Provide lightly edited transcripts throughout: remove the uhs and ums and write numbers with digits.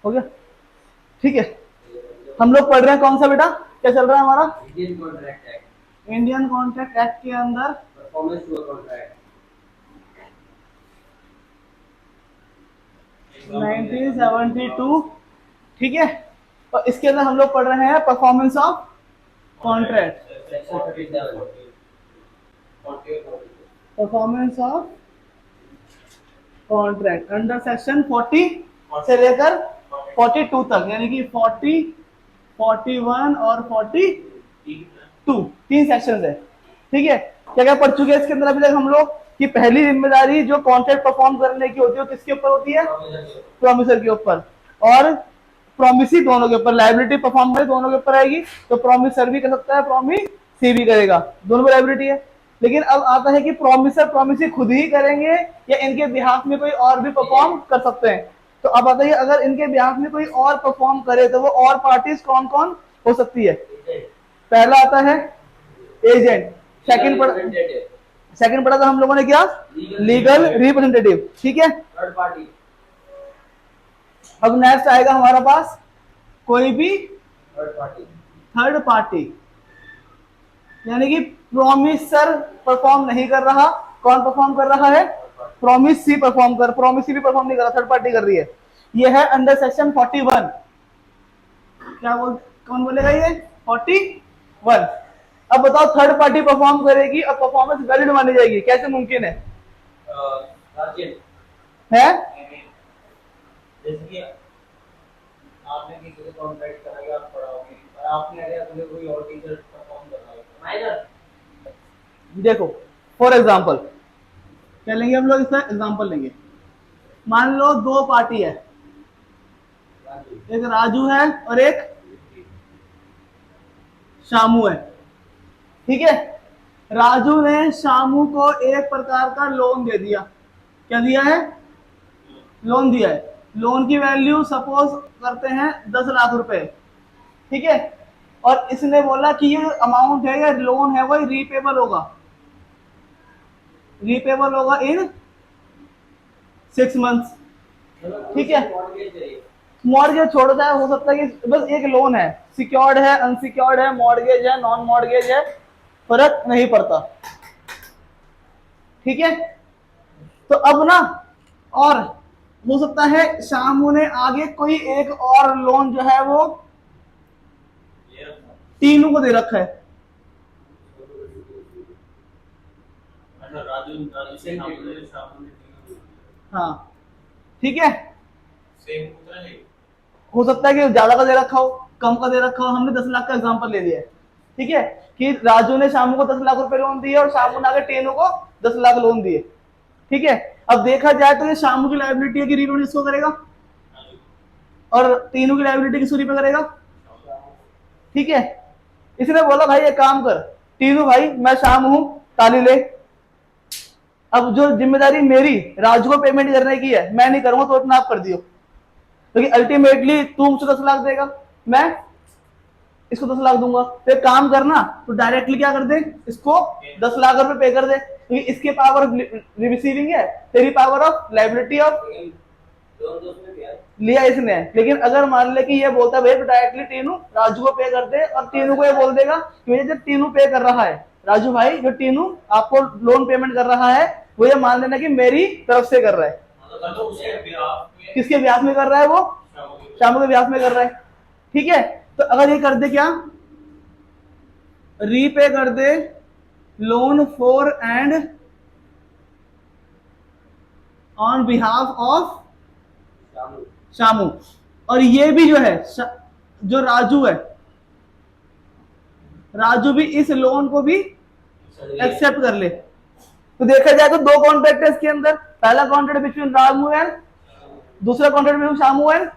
हो गया, ठीक है। हम लोग पढ़ रहे हैं कौन सा बेटा, क्या चल रहा है हमारा? Indian contract act. Indian contract act के अंदर परफॉर्मेंस टू कॉन्ट्रैक्ट 1972, ठीक है। और इसके अंदर हम लोग पढ़ रहे हैं performance of contract, section 37 performance of contract under section 40 से लेकर 42 तक, यानी कि 40, 41 और 42, तीन सेक्शन है, ठीक है। क्या क्या पढ़ चुके हैं इसके अंदर अभी तक हम लोग? कि पहली जिम्मेदारी जो कॉन्ट्रैक्ट परफॉर्म करने की होती है किसके ऊपर होती है? प्रोमिसर के ऊपर, और प्रोमिसी दोनों के ऊपर, लाइबिलिटी परफॉर्म करे दोनों के ऊपर आएगी। तो प्रोमिसर भी कर सकता है, प्रोमिसी भी करेगा, दोनों में लाइबिलिटी है। लेकिन अब आता है कि प्रोमिसर प्रोमिसी खुद ही करेंगे या इनके बिहाफ में कोई और भी परफॉर्म कर सकते हैं। तो अब आता है अगर इनके बिहाफ में कोई और परफॉर्म करे तो वो और पार्टीज कौन कौन हो सकती है? पहला आता है एजेंट, सेकंड पढ़ा था हम लोगों ने क्या? लीगल रिप्रेजेंटेटिव, ठीक है। Third party. अब नेक्स्ट आएगा हमारा पास कोई भी थर्ड पार्टी, यानी कि प्रोमिसर परफॉर्म नहीं कर रहा, कौन परफॉर्म कर रहा है? प्रोमिसी भी परफॉर्म नहीं कर रहा, थर्ड पार्टी कर रही है। ये है अंडर सेक्शन 41। क्या बोल, कौन बोलेगा ये? 41। अब बताओ थर्ड पार्टी परफॉर्म करेगी और परफॉर्मेंस वैलिड मानी जाएगी, कैसे मुमकिन है? है जैसे कि आपने किसी से कॉन्ट्रैक्ट करा कि आप पढ़ाओगे और आपने अगर अपने कोई और टीचर परफॉर्म कर रहा है माइनर। देखो फॉर एग्जांपल क्या लेंगे हम लोग, इसका एग्जांपल लेंगे। मान लो दो पार्टी है, एक राजू है और एक शामू है, ठीक है। राजू ने शामू को एक प्रकार का लोन दे दिया। क्या दिया है? लोन दिया है। लोन की वैल्यू सपोज करते हैं 10 लाख रुपए, ठीक है। और इसने बोला कि ये अमाउंट है या लोन है वो रीपेबल होगा, इन 6 मंथ्स, ठीक है। मॉर्गेज छोड़ जाए, हो सकता है कि बस एक लोन है, सिक्योर्ड है, अनसिक्योर्ड है, मॉर्गेज है, नॉन मॉर्गेज है, फर्क नहीं पड़ता, ठीक है। तो अब ना, और हो सकता है शामू ने आगे कोई एक और लोन जो है वो तीनों को दे रखा है। हाँ, ठीक है। हो सकता है कि ज्यादा का दे रखा हो, कम का दे रखा हो। हमने 10 लाख का एग्जांपल ले लिया है, ठीक है, कि राजू ने शामू को 10 लाख रुपए लोन दिए और शामू ने आगे टेनू को 10 लाख लोन दिए, ठीक है। अब देखा जाए तो ये शामू की लायबिलिटी है कि रीपेमेंट इसको करेगा, और तीनों की लायबिलिटी किसको रीपे करेगा? ठीक है। इसने बोला भाई एक काम कर तीनों भाई, मैं शाम हूं, ताली ले। अब जो जिम्मेदारी मेरी राजू को पेमेंट करने की है मैं नहीं करूंगा, तो अपना आप कर दियो, क्योंकि अल्टीमेटली तू मुझे 10 लाख देगा, मैं इसको 10 लाख दूंगा। तो एक काम करना, तो डायरेक्टली क्या कर दे, इसको 10 लाख रुपए पे कर दे, क्योंकि इसके पावर ऑफ रिसीविंग है, तेरी पावर ऑफ लाइबिलिटी ऑफ लिया इसने। लेकिन अगर मान ले कि ये बोलता है भाई डायरेक्टली टीनू राजू को पे कर दे, और टीनू को ये बोल देगा कि मुझे जब टीनू पे कर रहा है, राजू भाई जो टीनू आपको लोन पेमेंट कर रहा है वो ये मान लेना कि मेरी तरफ से कर रहा है। किसके ब्याज में कर रहा है? वो शामू के ब्याज में कर रहा है, ठीक है। तो अगर ये कर दे क्या, रीपे कर दे loan for and on behalf of Shamu, और ये भी जो है जो राजू है, राजू भी इस लोन को भी एक्सेप्ट कर ले। तो देखा जाए तो दो कॉन्ट्रैक्ट है इसके अंदर, पहला कॉन्ट्रैक्ट बिटवीन रामू एंड दूसरा कॉन्ट्रैक्ट बिटवीन शामू एंड।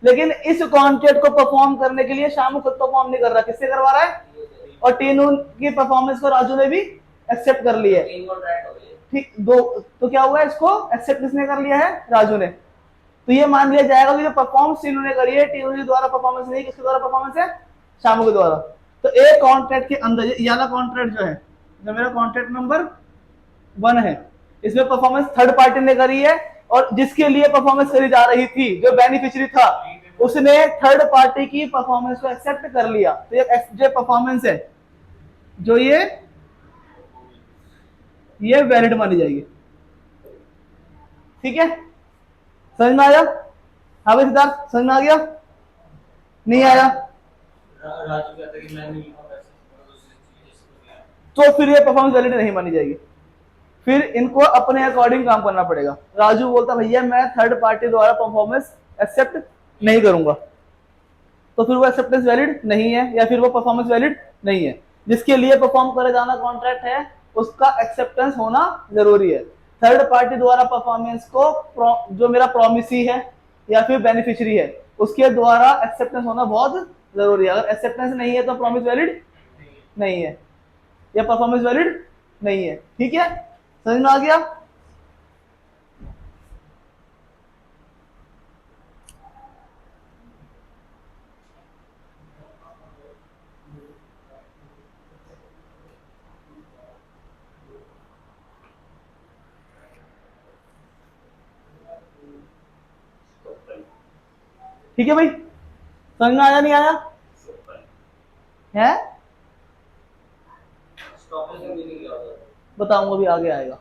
लेकिन इस कॉन्ट्रैक्ट को परफॉर्म करने के लिए शामू खुद परफॉर्म नहीं कर रहा, किससे करवा रहा है? और टीनू की परफॉर्मेंस को राजू ने भी एक्सेप्ट कर लिया है, ठीक। दो तो क्या हुआ, इसको एक्सेप्ट किसने कर लिया है? राजू ने। तो ये मान लिया जाएगा कि जो परफॉर्मेंस टीनू ने करी है, टीनू के द्वारा परफॉर्मेंस नहीं, किसके द्वारा परफॉर्मेंस है? शामू के द्वारा। तो एक कॉन्ट्रैक्ट के अंदर ये वाला कॉन्ट्रैक्ट जो है, जो मेरा कॉन्ट्रैक्ट नंबर 1 है, इसमें परफॉर्मेंस थर्ड पार्टी ने करी है, और जिसके लिए परफॉर्मेंस करी जा रही थी, जो बेनिफिशियरी था, उसने थर्ड पार्टी की परफॉर्मेंस को एक्सेप्ट कर लिया, तो ये जो परफॉर्मेंस है, जो ये वैलिड मानी जाएगी। ठीक है, समझ में आया? हाँ भाई सिद्धार्थ, समझ में आ गया? नहीं आया? राजू कहता है कि मैं नहीं लिखा वैसे, तो फिर ये परफॉर्मेंस वैलिड नहीं मानी जाएगी, फिर इनको अपने अकॉर्डिंग काम करना पड़ेगा। राजू बोलता भैया मैं थर्ड पार्टी द्वारा परफॉर्मेंस एक्सेप्ट नहीं करूंगा, तो फिर वो एक्सेप्टेंस वैलिड नहीं है, या फिर वो परफॉर्मेंस वैलिड नहीं है। जिसके लिए परफॉर्म करे जाना कॉन्ट्रैक्ट है, उसका एक्सेप्टेंस होना जरूरी है। थर्ड पार्टी द्वारा परफॉर्मेंस को जो मेरा प्रॉमिसी है या फिर बेनिफिशियरी है, उसके द्वारा एक्सेप्टेंस होना बहुत जरूरी है। अगर एक्सेप्टेंस नहीं है तो प्रॉमिस वैलिड नहीं है, या परफॉर्मेंस वैलिड नहीं है। ठीक है, समझ में आ गया? ठीक है भाई, समझ में आया नहीं आया है? स्टॉपेज में मीनिंग क्या होता है? बताऊंगा, अभी आगे आएगा।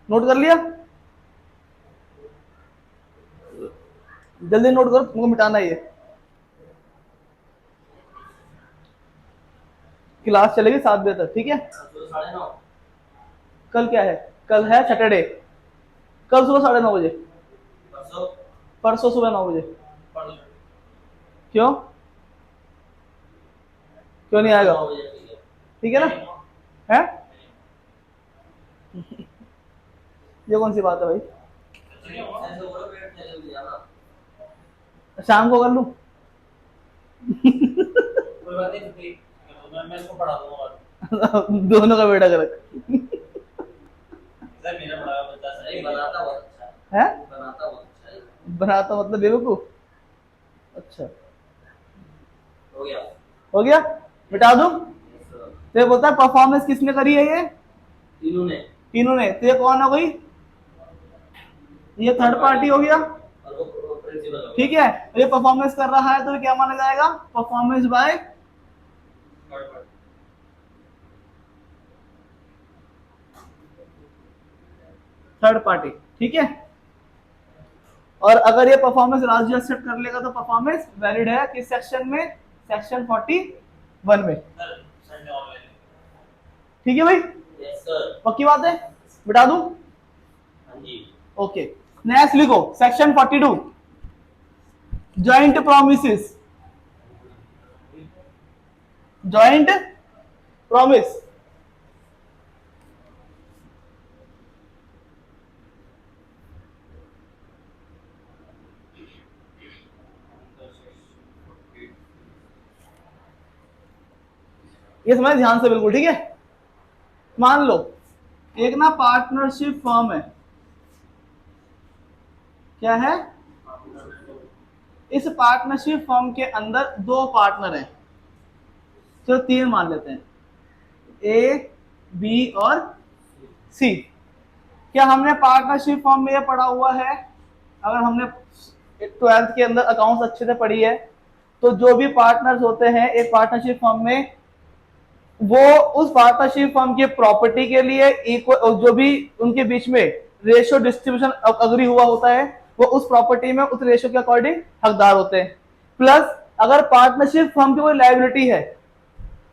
नोट कर लिया? जल्दी नोट करो, तुमको मिटाना ही है। क्लास चलेगी 7 बजे तक, ठीक है? तो 9:30। कल क्या है? कल है सैटरडे। कल सुबह 9:30 बजे, परसों परसों सुबह 9 बजे। परसों क्यों? क्यों नहीं आएगा? 9 बजे ठीक है। ठीक है ना? है? ये कौन सी बात है भाई? ऐसे बोलो पेट में जल्दी जाना। शाम को कर लूं? कोई बात नहीं, छुट्टी मैं इसको पढ़ा दूंगा। दोनों का बेटा कर सर मेरा पढ़ा हुआ बच्चा सही बनाता बहुत अच्छा है। बनाता बहुत अच्छा है। बनाता मतलब बेवकूफ? अच्छा, हो गया? हो गया, मिटा दूं? तो ये बोलता है परफॉर्मेंस किसने करी है? ये तीनों ने। तीनों ने। तो ये कौन हो गई? ये थर्ड पार्टी हो गया, और वो प्रिंसिपल हो गया। ठीक है? तो ये परफॉर्मेंस कर रहा है, तो ये क्या माना जाएगा? Performance by third party. ठीक है, और अगर ये परफॉर्मेंस राजू एक्सेप्ट कर लेगा तो परफॉर्मेंस वैलिड है। किस सेक्शन में? सेक्शन 41 में। Sir Sunday online. ठीक है भाई, यस सर। पक्की बात है? बिठा दूं? हाँ जी। ओके, नेक्स्ट लिखो section 42, joint promise. Joint promise, ये समझ ध्यान से बिल्कुल, ठीक है? मान लो एक ना पार्टनरशिप फर्म है, क्या है? इस पार्टनरशिप फर्म के अंदर 2 पार्टनर हैं, चलो 3 मान लेते हैं, ए, बी और सी। क्या हमने पार्टनरशिप फर्म में ये पढ़ा हुआ है? अगर हमने 12th के अंदर अकाउंट्स अच्छे से पढ़ी है, तो जो भी पार्टनर्स होते हैं एक पार्टनरशिप फर्म में, वो उस पार्टनरशिप फर्म की प्रॉपर्टी के लिए इक्वल, जो भी उनके बीच में रेशियो डिस्ट्रीब्यूशन अग्री हुआ होता है, वो उस प्रॉपर्टी में उस रेशियो के अकॉर्डिंग हकदार होते हैं। प्लस अगर पार्टनरशिप फर्म की कोई लायबिलिटी है,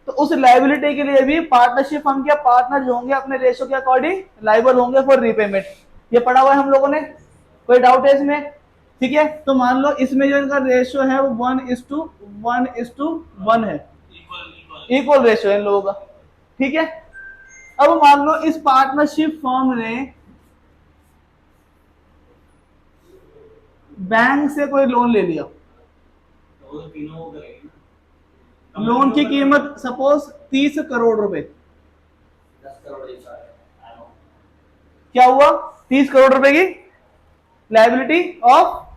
तो उस लायबिलिटी के लिए भी पार्टनरशिप फर्म के पार्टनर जो होंगे अपने रेशियो के अकॉर्डिंग लायबल होंगे फॉर रीपेमेंट। ये पढ़ा हुआ है हम लोगों ने, कोई डाउट है इसमें? ठीक है, तो मान लो इसमें जो इनका रेशियो है वो 1:1:1 है, इक्वल रेशियो है इन लोगों का। ठीक है, अब मान लो इस पार्टनरशिप फर्म ने बैंक से कोई लोन ले लिया, तो वो तीनों वो करेंगे ना। लोन की कीमत सपोज 30 करोड़ रुपए। 10 करोड़ जैसा है। I know। क्या हुआ? 30 करोड़ रुपए की liability of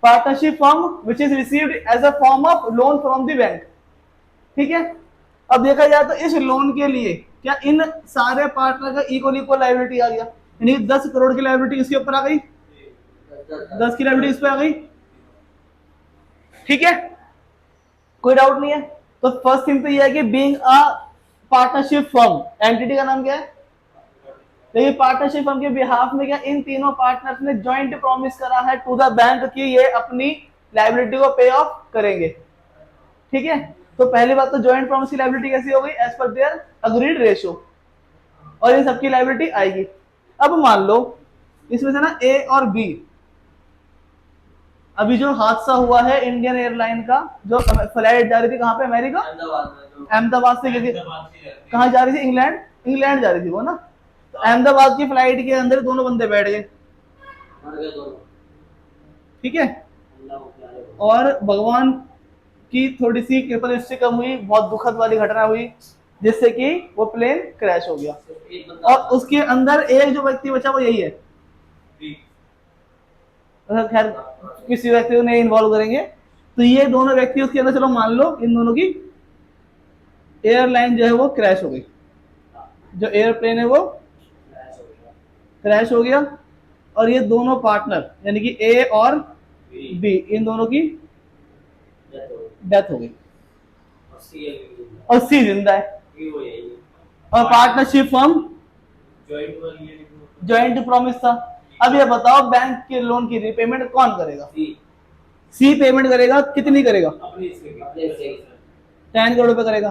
partnership firm which is received as a form of loan from the bank. ठीक है, अब देखा जाए तो इस लोन के लिए क्या इन सारे पार्टनर का इक्वल इक्वल लायबिलिटी आ गया, यानी 10 करोड़ की लायबिलिटी इसके ऊपर आ गई, 10 की लायबिलिटी इस पे आ गई। ठीक है, कोई डाउट नहीं है। तो फर्स्ट थिंग तो ये है कि being a partnership firm, entity का नाम क्या है, लेकिन पार्टनरशिप फर्म के बिहाफ में क्या इन तीनों पार्टनर्स ने जॉइंट प्रॉमिस करा है टू द बैंक कि ये अपनी लायबिलिटी को पे ऑफ करेंगे। ठीक है, तो पहली बात तो जॉइंट प्रॉमिस की लायबिलिटी कैसी हो गई, as per there agreed ratio, और इन सबकी लायबिलिटी आएगी। अब मान लो इसमें से ना ए और बी, अभी जो हादसा हुआ है इंडियन एयरलाइन का, जो फ्लाइट जा रही थी कहां पे, अमेरिका, अहमदाबाद से कहां जा रही थी, इंग्लैंड, इंग्लैंड जा रही थी वो ना। तो अहमदाबाद की फ्लाइट के अंदर दोनों बंदे बैठ गए, ठीक है, और भगवान की थोड़ी सी कृपा दृष्टि कम हुई, बहुत दुखद वाली घटना हुई जिससे कि वो प्लेन क्रैश हो गया, और उसके अंदर एक जो व्यक्ति बचा वो यही है। खैर किसी व्यक्ति को नहीं इन्वॉल्व करेंगे, तो ये दोनों व्यक्ति उसके अंदर, चलो मान लो इन दोनों की एयरलाइन जो है वो क्रैश हो गई, जो एयरप्लेन है वो क्रैश हो गया, और ये दोनों पार्टनर यानी कि ए और बी, इन दोनों की डेथ हो गई, और सी जिंदा है, और पार्टनरशिप फर्म जॉइंट प्रॉमिस था। अब ये बताओ बैंक के लोन की रीपेमेंट कौन करेगा, सी पेमेंट करेगा, कितनी करेगा, 10 करोड़ रुपए करेगा,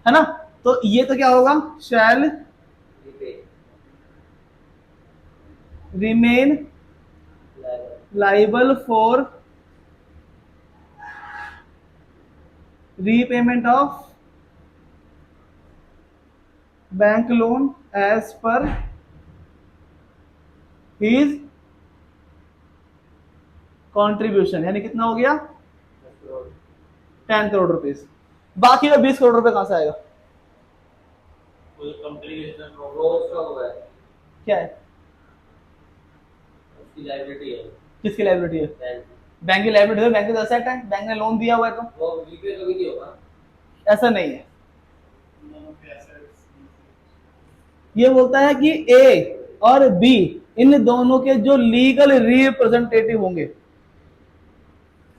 है ना। तो ये तो क्या होगा, shall remain liable for repayment of bank loan as per his contribution, यानी कितना हो गया 10 करोड़ रुपीस। बाकी का 20 करोड़ रुपए कहां से आएगा, क्या है, किसकी लाइबिलिटी है, बैंक की लाइबिलिटी है, बैंक की एसेट है, बैंक ने लोन दिया हुआ है, तो ऐसा नहीं है। ये बोलता है कि ए और बी इन दोनों के जो लीगल रिप्रेजेंटेटिव होंगे,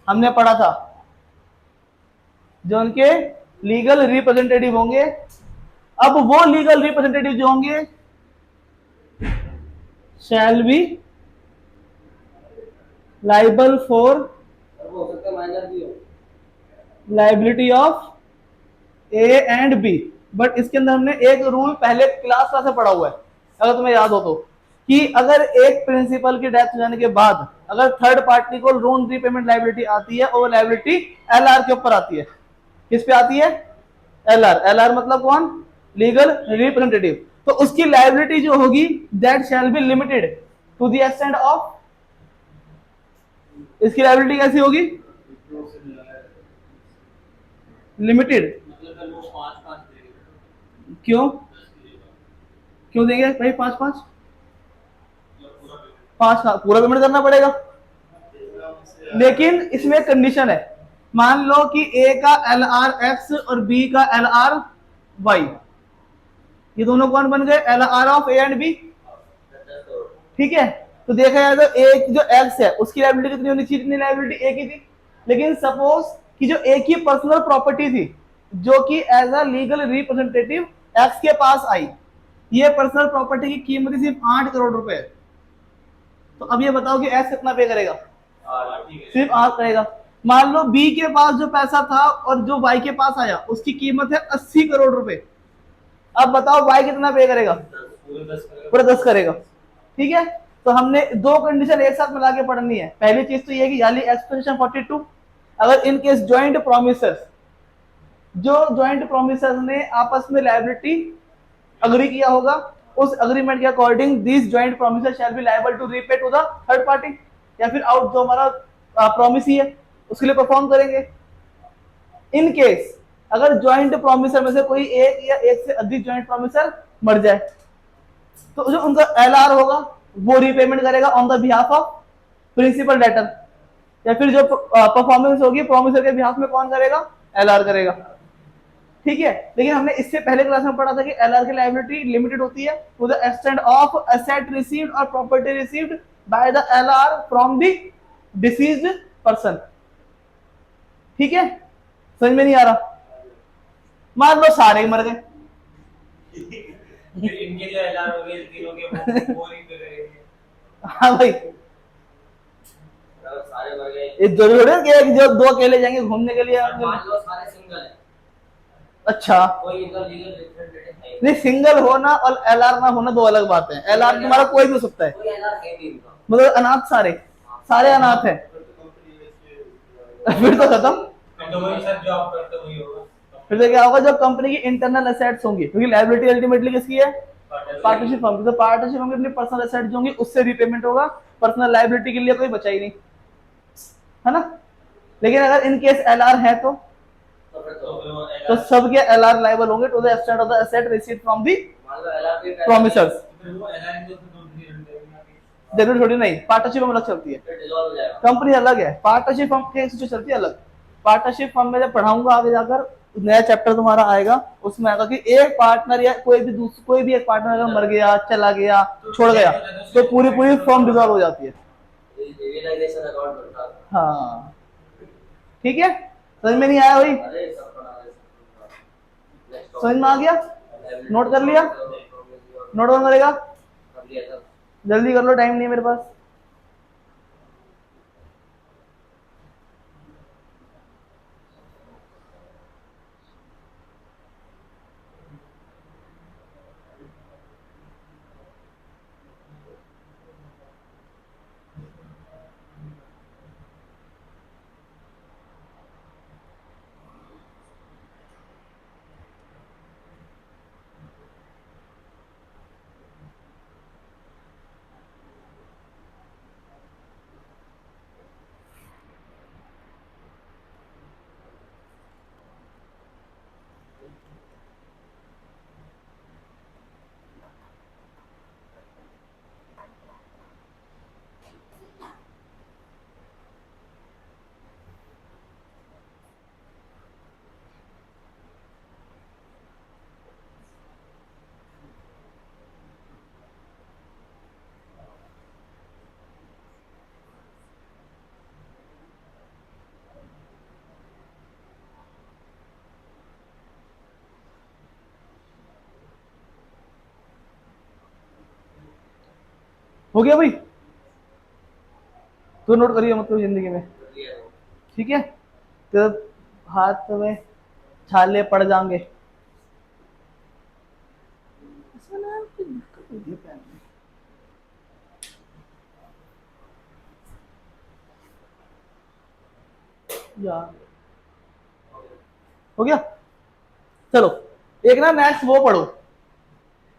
हमने पढ़ा था, जो उनके लीगल रिप्रेजेंटेटिव होंगे, अब वो लीगल रिप्रेजेंटेटिव जो होंगे shall be liable for liability of A and B. But इसके अंदर हमने एक रूल पहले क्लास से पढ़ा हुआ है, अगर तुम्हें याद हो तो, कि अगर एक प्रिंसिपल की डेथ हो जाने के बाद अगर थर्ड पार्टी को लोन रीपेमेंट लायबिलिटी आती है, और लायबिलिटी एलआर के ऊपर आती है, किस पे आती है, एलआर। एलआर मतलब कौन, लीगल रिप्रेजेंटेटिव। तो उसकी लायबिलिटी जो होगी that shall be limited to the extent of, इसकी लायबिलिटी कैसी होगी, लिमिटेड। क्यों क्यों देंगे भाई, 5 पूरा पेमेंट करना पड़ेगा, लेकिन इसमें एक कंडीशन है। मान लो कि ए का एलआर एक्स और बी का एलआर वाई, ये दोनों कौन बन गए, LR of A and B, ठीक है। तो देखा जाए तो ए जो एक्स है उसकी लायबिलिटी कितनी होनी चाहिए, जितनी लायबिलिटी ए की थी। लेकिन सपोज कि जो ए की पर्सनल प्रॉपर्टी थी, जो कि as a legal representative X के पास आई, ये पर्सनल प्रॉपर्टी की कीमत सिर्फ 8 करोड़ रुपए है। तो अब ये बताओ कि एक्स कितना पे करेगा, सिर्फ 8 करेगा। मान लो बी के पास जो पैसा था और जो वाई के पास आया उसकी कीमत है 80 करोड़ रुपए। अब बताओ वाई कितना पे करेगा, पूरे 10 करेगा, ठीक है। तो हमने दो कंडीशन एक साथ मिला के पढ़नी है। पहली चीज तो ये कि यानी एक्सप्रेशन 42, अगर इन केस जॉइंट प्रोमिसर्स, जो जॉइंट प्रोमिसर्स ने आपस में लायबिलिटी अग्री किया होगा, उस अग्रीमेंट के according this joint promisor shall be liable to repay to the third party, या फिर आउट जो हमारा प्रॉमिस ही है उसके लिए परफॉर्म करेंगे। इन केस अगर जॉइंट प्रोमिसर में से कोई एक या एक से अधिक जॉइंट प्रोमिसर मर जाए, तो जो उनका एलआर होगा वो रीपेमेंट करेगा on the behalf of principal debtor, या फिर जो परफॉर्मेंस होगी प्रोमिसर के बिहाफ में कौन करेगा, एलआर करेगा। ठीक है, लेकिन हमने इससे पहले क्लास में पढ़ा था कि एलआर की लायबिलिटी लिमिटेड होती है to the extent of asset received और property received by the LR from the deceased person. ठीक है, समझ में नहीं आ रहा? मान लो सारे ही मर गए, फिर इनके जो एलआर हो गए तीनों के वो नहीं करेंगे। हाँ भाई, अगर सारे मर गए, ये जरूरी है कि जो दो अकेले जाएंगे घूमने के लिए मान लो सारे सिंगल है, अच्छा, कोई इनका लीगल रिप्रेजेंटेटिव है नहीं सिंगल होना और एलआर ना होना दो अलग बात है। एलआर तुम्हारा कोई भी हो सकता है, कोई एलआर है नहीं इनका, मतलब अनाथ सारे सारे अनाथ हैं। फिर तो खत्म, तो वही सब जो आप करते वही होगा। फिर तो क्या होगा, जब कंपनी की इंटरनल एसेट्स होंगी, क्योंकि लायबिलिटी अल्टीमेटली किसकी है, पार्टनरशिप फर्म की, तो पार्टनरशिप फर्म की अपनी पर्सनल एसेट जो होंगी उससे रिपेमेंट होगा, पर्सनल लायबिलिटी के लिए कोई बचा ही नहीं, है ना। लेकिन अगर इन केस एलआर है तो सबके एलआर लायबल होंगे to the extent of the asset received from the promisors. जरूर थोड़ी नहीं, पार्टनरशिप अलग चलती है, कंपनी अलग है, पार्टनरशिप फर्म के जो चलती है अलग। पार्टनरशिप फर्म में जब पढ़ाऊंगा आगे जाकर, नया चैप्टर तुम्हारा आएगा, उसमें आएगा कि एक पार्टनर या कोई भी एक पार्टनर अगर मर गया, चला गया, छोड़ गया, तो पूरी पूरी फर्म डिसॉल्व हो जाती है। हाँ ठीक है, समझ में नहीं आया भाई? समझ में आ गया? नोट कर लिया? नोट कौन करेगा? जल्दी कर लो, टाइम नहीं है मेरे पास। हो गया भाई? तो नोट करिए मतलब जिंदगी में, ठीक है, तो हाथ में छाले पड़ जाएंगे। यार हो गया, चलो एक ना नेक्स्ट वो पढ़ो,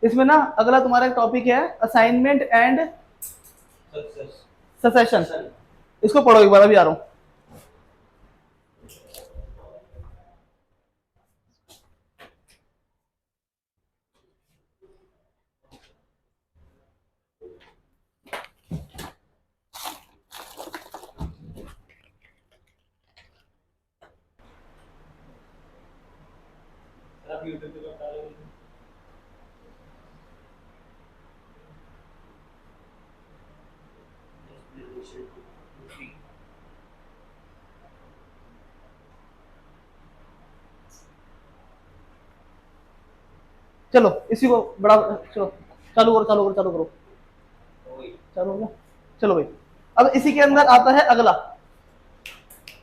इसमें ना अगला तुम्हारा टॉपिक है असाइनमेंट एंड सक्सेशन। इसको पढ़ो एक बार, अभी आ रहा हूं। आप यूट्यूब पे बता रहे हो चलो इसी को बड़ा, चलो चालू करो चालू करो चालू करो, चालू हो गया। चलो भाई, अब इसी के अंदर आता है अगला,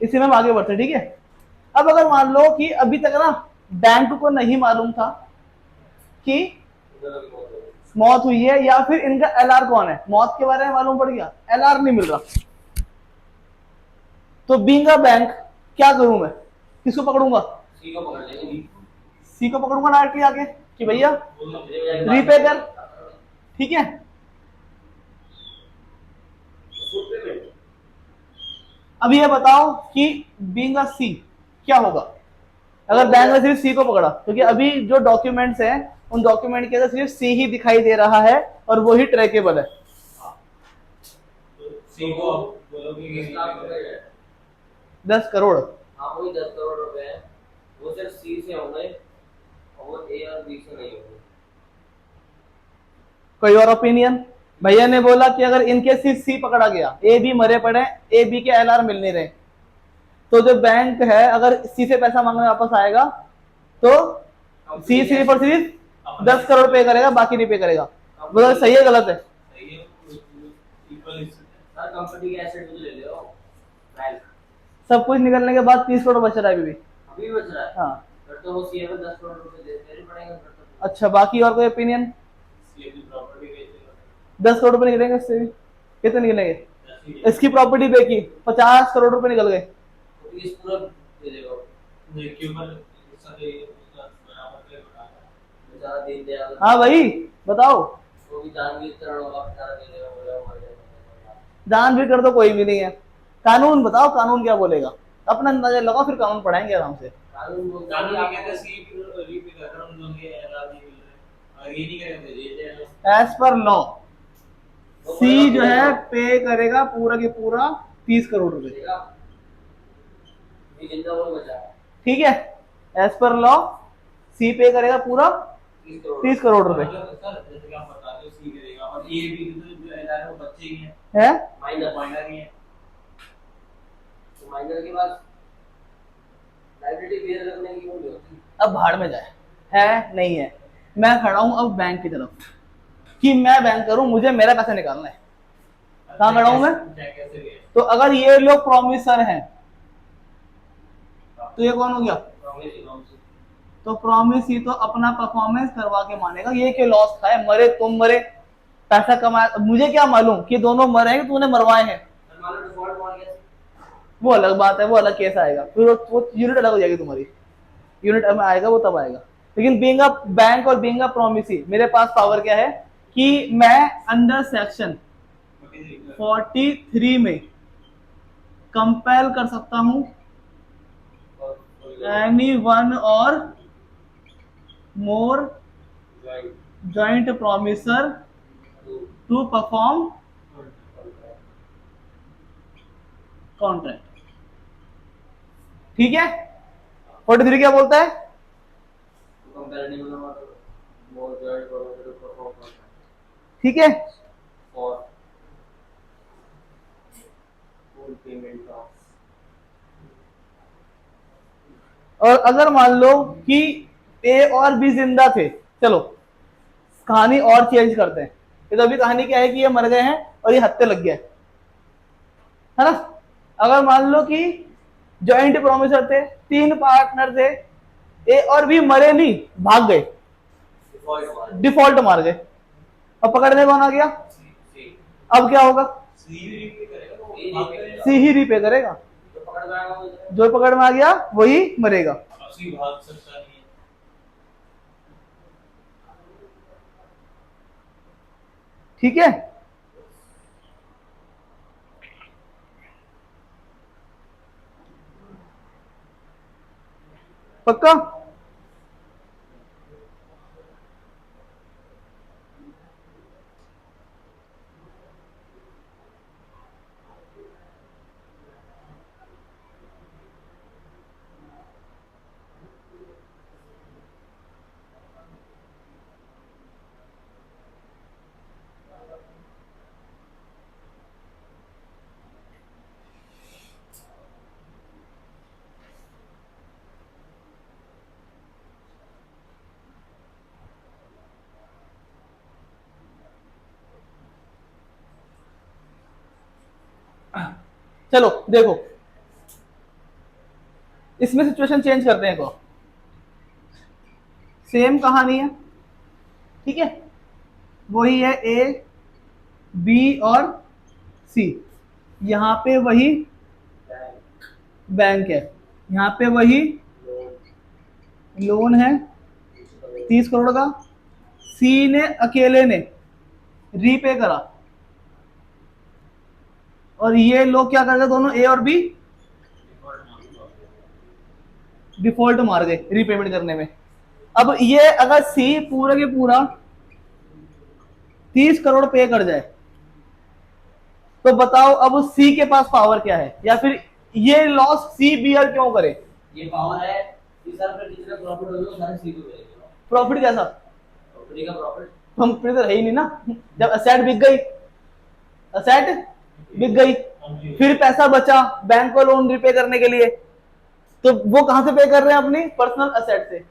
इसी में हम आगे बढ़ते हैं, ठीक है। अब अगर मान लो कि अभी तक ना बैंक को नहीं मालूम था कि मौत हुई है या फिर इनका एलआर कौन है, मौत के बारे में मालूम पड़ गया, एलआर नहीं मिल रहा, तो बीइंग अ बैंक क्या करूं मैं, किसको पकड़ूंगा? सी को पकड़ लेंगे, सी को पकड़ूंगा डायरेक्टली आके कि भैया रीपे कर, ठीक है। अब ये बताओ कि बीइंग अ सी क्या होगा अगर बैंक ने सिर्फ सी को पकड़ा, क्योंकि अभी जो डॉक्यूमेंट्स हैं उन डॉक्यूमेंट के अंदर सिर्फ सी ही दिखाई दे रहा है और वो ही ट्रैकेबल है। सी को बोलोगे कि 10 करोड़, हाँ वही 10 करोड़ रुपए हैं, वो सिर्फ सी से होंगे वो ए और बी से नहीं होगी। कोई और ओपिनियन? भैया ने बोला कि अगर इनके सी पकड़ा गया, ए बी मरे पड़े, ए बी के एलआर मिल नहीं रहे, तो जो बैंक है अगर सी से पैसा मांगने वापस आएगा तो सी सिर्फ और सिर्फ 10 करोड़ पे करेगा, बाकी नहीं पे करेगा। बोला सही है गलत है? सही है, इक्वल सर कंपनी के एसेट ले लो बैंक। सब कुछ निकलने के बाद 30 करोड़ बच रहा है अभी भी। अभी बच रहा है। हाँ फिर तो वो सीए में 10 करोड़ रुपए देने पड़ेंगे फिर तो। अच्छा, बाकी और कोई ओपिनियन? सीए की प्रॉपर्टी बेचेगा 10 करोड़ रुपए निकलेंगे इससे भी? कितने निकलेंगे? इसकी प्रॉपर्टी बेची 50 करोड़ रुपए निकल गए। तो इस पूरा दे देगा के ऊपर सारे उसका बराबर के बराबर बेचारा दे दिया। हाँ भाई बताओ। वो भी जान भी इतना होगा बेचारा दे देगा, बोला मर जाएगा। दान भी कर दो कोई भी नहीं है। कानून बताओ, कानून क्या बोलेगा? अपना अंदाजा लगाओ, फिर कानून पढ़ाएंगे आराम से। कानून ये कहते हैं सी रीपे कर हम लोग ये एलआर नहीं मिल रहे और ये नहीं करेंगे दे दे। एज पर लॉ सी जो है पे करेगा पूरा के पूरा 30 करोड़ रुपए। ये जिंदा वो बचा है। ठीक है, एज पर लॉ सी पे करेगा पूरा 30 करोड़ रुपए। सर जैसे कि आप बता रहे हो सी करेगा और ए बी जो एलआर है वो बच्चे ही हैं, है माइनर ही है। तो माइनर के पास लाइबिलिटी बेयर करने की कोई होती। अब भाड़ में जाए, है नहीं है। मैं खड़ा हूं अब बैंक की तरफ कि मैं बैंक करूं, मुझे मेरा पैसा निकालना है। कहां खड़ा हूं मैं? तो अगर ये लोग प्रॉमिसर हैं तो ये कौन हो गया? तो प्रॉमिस ही तो अपना परफॉर्मेंस करवा के मानेगा। ये क्यों लॉस खाए, मरे तुम मरे, पैसा कमाया, मुझे क्या मालूम कि दोनों मरे हैं कि तूने मरवाए हैं। वो अलग बात है, वो अलग केस आएगा, फिर वो यूनिट अलग हो जाएगी तुम्हारी, यूनिट में आएगा वो तब आएगा। लेकिन बीइंग अ बैंक और बीइंग अ प्रॉमिसी मेरे पास पावर क्या है कि मैं अंडर सेक्शन 43 में कंपेल कर सकता हूं एनी वन और more joint promisor to perform contract. ठीक है, 43 क्या बोलता है? ठीक है, और अगर मान लो कि ए और बी जिंदा थे, चलो कहानी और चेंज करते हैं। ये तो अभी कहानी क्या है कि ये मर गए हैं और ये हत्या लग गया है ना। अगर मान लो कि जॉइंट प्रोमिसर थे, 3 पार्टनर थे, ए और बी मरे नहीं, भाग गए, डिफॉल्ट मार गए, अब पकड़ने कौन आ गया? अब क्या होगा? सी ही रीपे करेगा, जो पकड़ में आ गया वही मरेगा। ठीक है, पक्का? चलो देखो, इसमें सिचुएशन चेंज करते हैं। को सेम कहानी है, ठीक है, वही है ए बी और सी, यहां पे वही बैंक है, यहां पे वही लोन है 30 करोड़ का, सी ने अकेले ने रीपे करा और ये लोग क्या कर गए, दोनों ए और बी डिफॉल्ट मार गए रीपेमेंट करने में। अब ये अगर सी पूरा के पूरा 30 करोड़ पे कर जाए तो बताओ अब सी के पास पावर क्या है, या फिर ये लॉस सी बियर क्यों करे? ये पावर है इस साल पे जितना प्रॉफिट होगा सारे सी को मिलेगा। प्रॉफिट कैसा? प्रॉपर्टी का प्रॉफिट। प्रॉफिट तो है ही नहीं ना, जब असेट बिक गई, असेट बिक गई, फिर पैसा बचा बैंक को लोन रिपे करने के लिए, तो वो कहां से पे कर रहे हैं? अपनी पर्सनल असेट से।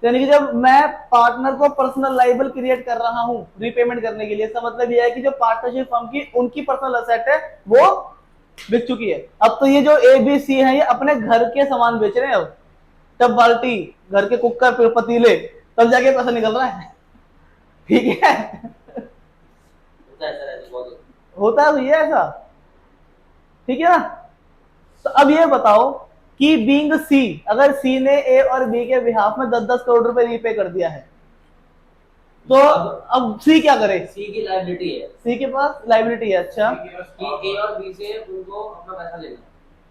यानी कि जब मैं पार्टनर को पर्सनल लाइबल क्रिएट कर रहा हूं रीपेमेंट करने के लिए, इसका मतलब यह है कि जो पार्टनरशिप फर्म की उनकी पर्सनल असेट है वो बिक चुकी है। अब तो ये जो ए बी सी है ये अपने घर के सामान बेच रहे हैं, अब टब बाल्टी, घर के कुकर, फिर पतीले, तब जाके पैसा निकल रहा है। ठीक है, होता है सर, ऐसे बहुत होता है भैया ऐसा, ठीक है ना। तो अब ये बताओ कि बीइंग सी, अगर सी ने ए और बी के बिहाफ में 10-10 करोड़ रुपए रीपे कर दिया है, तो अब सी क्या करे? सी की लायबिलिटी है, सी के पास लाइबिलिटी है, अच्छा, कि ए और बी से उनको अपना पैसा लेना,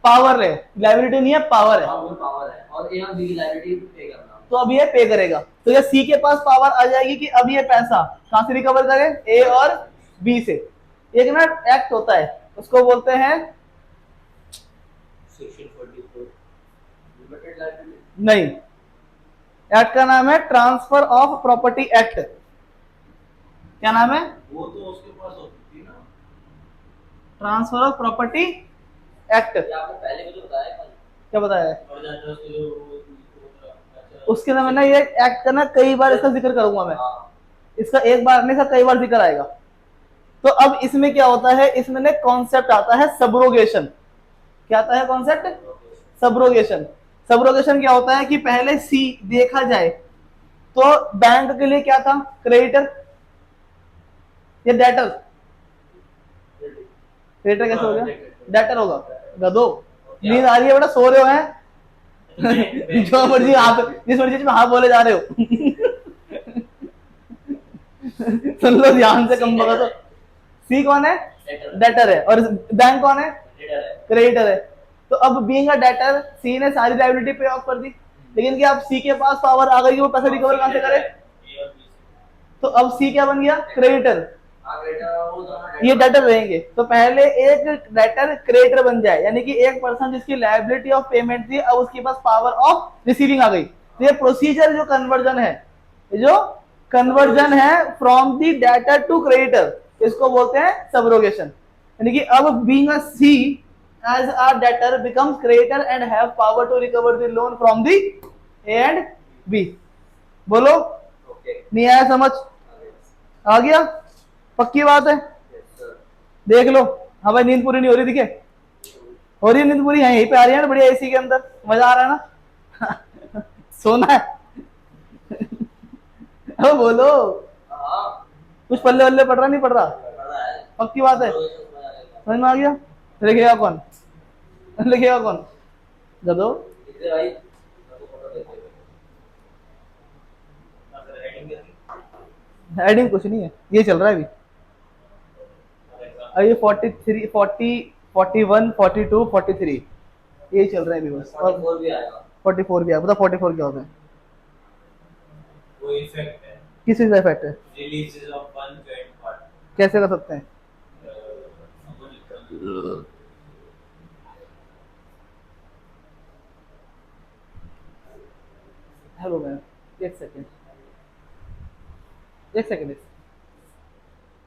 पावर है, लाइबिलिटी नहीं है, पावर है। हाँ वो पावर है, और ए और बी की लायबिलिटी पे करना। तो अब ये पे करेगा, तो ये सी के पास पावर आ जाएगी कि अब ये पैसा कहां से रिकवर करे? ए और बी से। एक ना एक्ट होता है, उसको बोलते हैं, सेक्शन 44 लिमिटेड लायबिलिटी। नहीं, एक्ट का नाम है ट्रांसफर ऑफ प्रॉपर्टी एक्ट। क्या नाम है? वो तो उसके पास होती थी ना, ट्रांसफर ऑफ प्रॉपर्टी एक्ट। ये आपने पहले भी तो बताया था। क्या बताया है? और जाता उसके जो उसके अंदर मैंने ये एक्ट का ना कई बार इसका जिक्र करूंगा मैं, हाँ, इसका एक बार नहीं, इसका कई बार जिक्र आएगा। तो अब इसमें क्या होता है, इसमें ना कॉन्सेप्ट आता है सबरोगेशन। क्या आता है कॉन्सेप्ट? सबरोगेशन। सबरोगेशन क्या होता है कि पहले सी देखा जाए तो बैंक के लिए क्या था? क्रेडिटर या डेटर? क्रेडिटर कैसे हो गया? डेटर होगा। गधो, नींद आ रही है बेटा, सो रहे हो हैं? जो मर्जी आप जिस मर्जी में हाँ बोले जा रहे हो। सुन लो ध्यान से, कम बगा तो। सी कौन है? डेटर है। और बैंक कौन है? क्रेडिटर है। तो अब बीइंग अ डेटर सी ने सारी लायबिलिटी पे ऑफ कर दी, लेकिन क्या अब सी के पास पावर आ गई कि वो पैसा रिकवर कहां से करे? तो अब सी क्या बन गया? क्रेडिटर। ये डेटर रहेंगे, तो पहले एक डेटर क्रेडिटर बन जाए, यानी कि एक पर्सन जिसकी लायबिलिटी ऑफ पेमेंट थी अब उसके पास पावर ऑफ रिसीविंग आ गई। तो ये प्रोसीजर जो कन्वर्जन है, जो कन्वर्जन है from the debtor to creditor, इसको बोलते हैं सबरोगेशन। यानी कि अब being a C as a debtor becomes creditor and have power to recover the loan from the A and B। बोलो, नहीं आया समझ? आ गया? पक्की बात है? देख लो। हाँ भाई, नींद पूरी नहीं हो रही, दिखे? हो रही है नींद पूरी? है यहीं पे आ रही है ना बढ़िया एसी के अंदर, मजा आ रहा है ना? सोना है। अब बोलो, कुछ पल्ले वल्ले पड़ रहा नहीं पड़ रहा? पक्की बात है? समझ में आ गया? लिखेगा कौन? लिखेगा कौन? गधो। हेडिंग कुछ नहीं है, ये चल रहा है अभी। ये 43, 40, 41, 42, 43 ये चल रहा है अभी बस। और 44 भी आएगा। 44 भी आया। बता 44 क्या होता है? वो इफेक्ट है, किस चीज का इफेक्ट है? Releases of one joint part. कैसे कर सकते हैं? हेलो मैम, एक सेकेंड, एक सेकेंड।